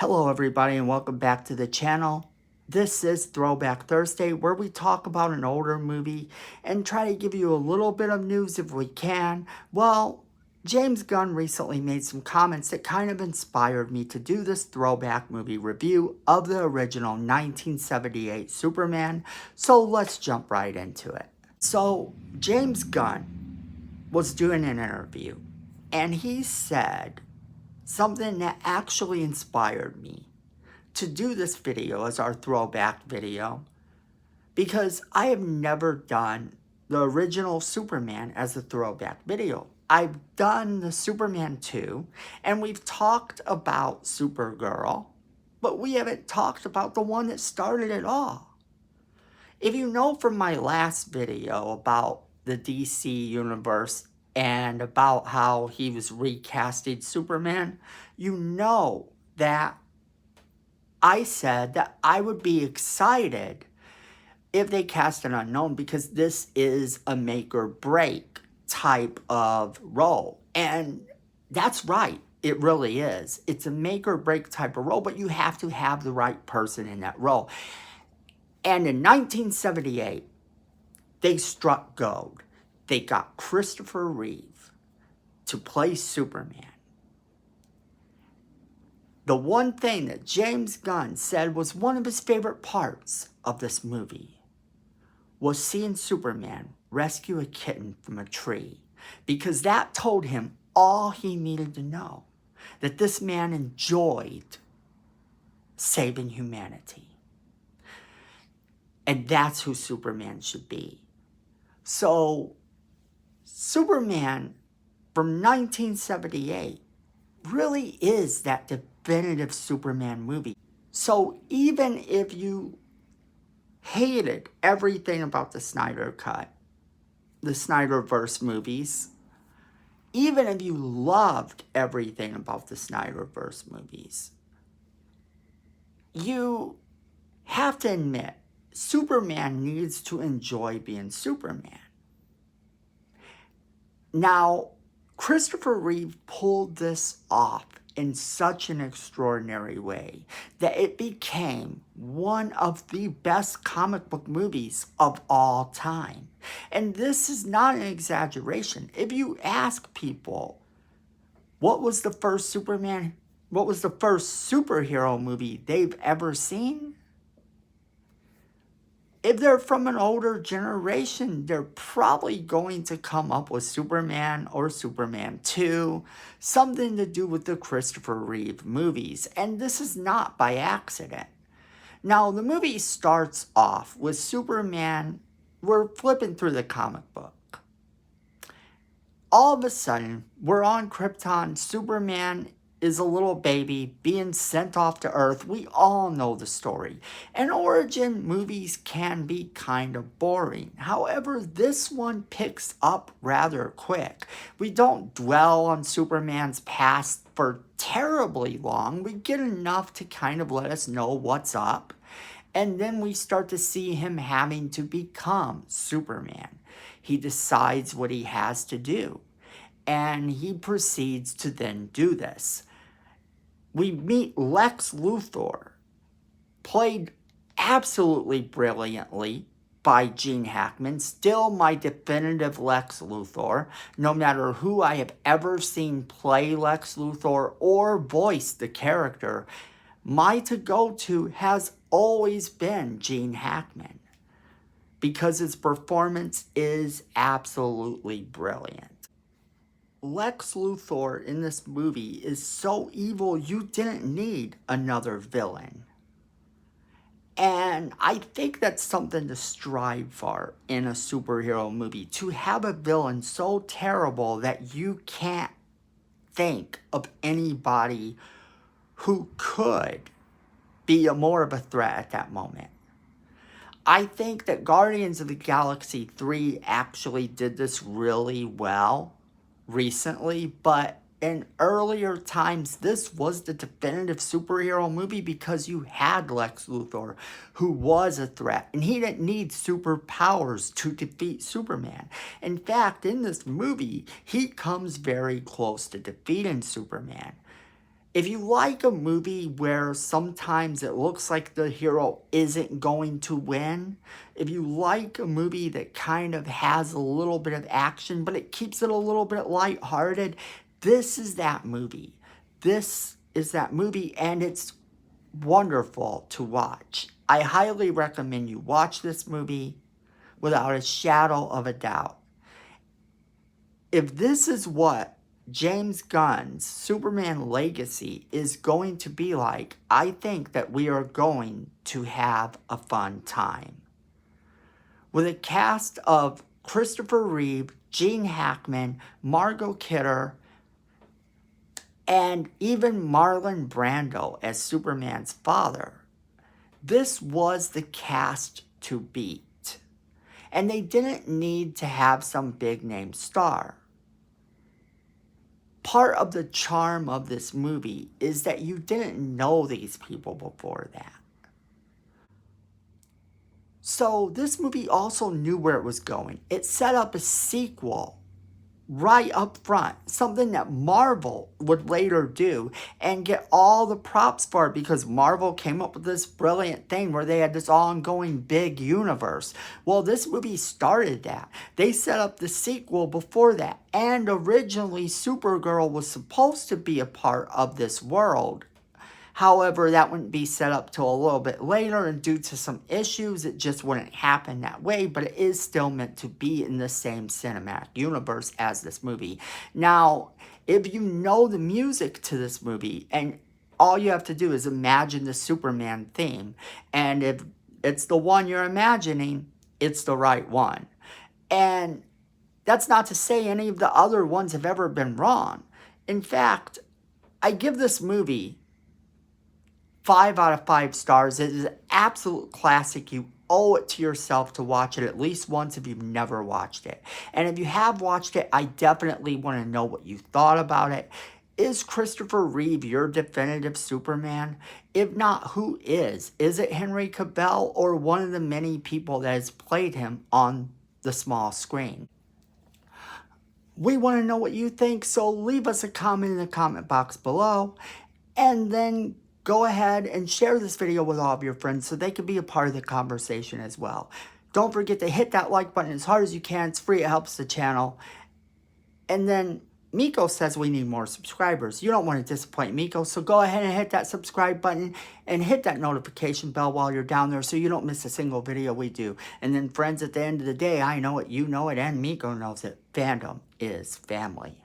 Hello everybody and welcome back to the channel. This is Throwback Thursday, where we talk about an older movie and try to give you a little bit of news if we can. Well, James Gunn recently made some comments that kind of inspired me to do this throwback movie review of the original 1978 Superman, so let's jump right into it. So, James Gunn was doing an interview and he said something that actually inspired me to do this video as our throwback video, because I have never done the original Superman as a throwback video. I've done the Superman 2 and we've talked about Supergirl, but we haven't talked about the one that started it all. If you know from my last video about the DC universe and about how he was recasting Superman, you know that I said that I would be excited if they cast an unknown, because this is a make or break type of role. And that's right. It really is. It's a make or break type of role, but you have to have the right person in that role. And in 1978, they struck gold. They got Christopher Reeve to play Superman. The one thing that James Gunn said was one of his favorite parts of this movie was seeing Superman rescue a kitten from a tree, because that told him all he needed to know, that this man enjoyed saving humanity. And that's who Superman should be. So, Superman from 1978 really is that definitive Superman movie. So, even if you hated everything about the Snyder Cut, the Snyderverse movies, even if you loved everything about the Snyderverse movies, you have to admit, Superman needs to enjoy being Superman. Now, Christopher Reeve pulled this off in such an extraordinary way that it became one of the best comic book movies of all time. And this is not an exaggeration. If you ask people, what was the first superhero movie they've ever seen? If they're from an older generation, they're probably going to come up with Superman or Superman 2, something to do with the Christopher Reeve movies. And this is not by accident. Now, the movie starts off with Superman. We're flipping through the comic book. All of a sudden, we're on Krypton. Superman is a little baby being sent off to Earth. We all know the story. And origin movies can be kind of boring. However, this one picks up rather quick. We don't dwell on Superman's past for terribly long. We get enough to kind of let us know what's up. And then we start to see him having to become Superman. He decides what he has to do, and he proceeds to then do this. We meet Lex Luthor, played absolutely brilliantly by Gene Hackman, still my definitive Lex Luthor. No matter who I have ever seen play Lex Luthor or voice the character, my to-go-to has always been Gene Hackman, because his performance is absolutely brilliant. Lex Luthor in this movie is so evil you didn't need another villain. And I think that's something to strive for in a superhero movie, to have a villain so terrible that you can't think of anybody who could be more of a threat at that moment. I think that Guardians of the Galaxy 3 actually did this really well recently, but in earlier times, this was the definitive superhero movie because you had Lex Luthor, who was a threat, and he didn't need superpowers to defeat Superman. In fact, in this movie, he comes very close to defeating Superman. If you like a movie where sometimes it looks like the hero isn't going to win, if you like a movie that kind of has a little bit of action, but it keeps it a little bit lighthearted, this is that movie. This is that movie, and it's wonderful to watch. I highly recommend you watch this movie without a shadow of a doubt. If this is what James Gunn's Superman Legacy is going to be like, I think that we are going to have a fun time. With a cast of Christopher Reeve, Gene Hackman, Margot Kidder, and even Marlon Brando as Superman's father, this was the cast to beat. And they didn't need to have some big name star. Part of the charm of this movie is that you didn't know these people before that. So this movie also knew where it was going. It set up a sequel right up front, something that Marvel would later do and get all the props for it, because Marvel came up with this brilliant thing where they had this ongoing big universe. Well, this movie started that. They set up the sequel before that, and originally Supergirl was supposed to be a part of this world. However, that wouldn't be set up till a little bit later, and due to some issues, it just wouldn't happen that way, but it is still meant to be in the same cinematic universe as this movie. Now, if you know the music to this movie, and all you have to do is imagine the Superman theme, and if it's the one you're imagining, it's the right one. And that's not to say any of the other ones have ever been wrong. In fact, I give this movie 5 out of 5 stars. It is an absolute classic. You owe it to yourself to watch it at least once if you've never watched it. And if you have watched it, I definitely want to know what you thought about it. Is Christopher Reeve your definitive Superman? If not, who is? Is it Henry Cavill or one of the many people that has played him on the small screen? We want to know what you think, so leave us a comment in the comment box below, and then go ahead and share this video with all of your friends so they can be a part of the conversation as well. Don't forget to hit that like button as hard as you can. It's free. It helps the channel. And then Miko says we need more subscribers. You don't want to disappoint Miko, so go ahead and hit that subscribe button and hit that notification bell while you're down there so you don't miss a single video we do. And then friends, at the end of the day, I know it, you know it, and Miko knows it. Fandom is family.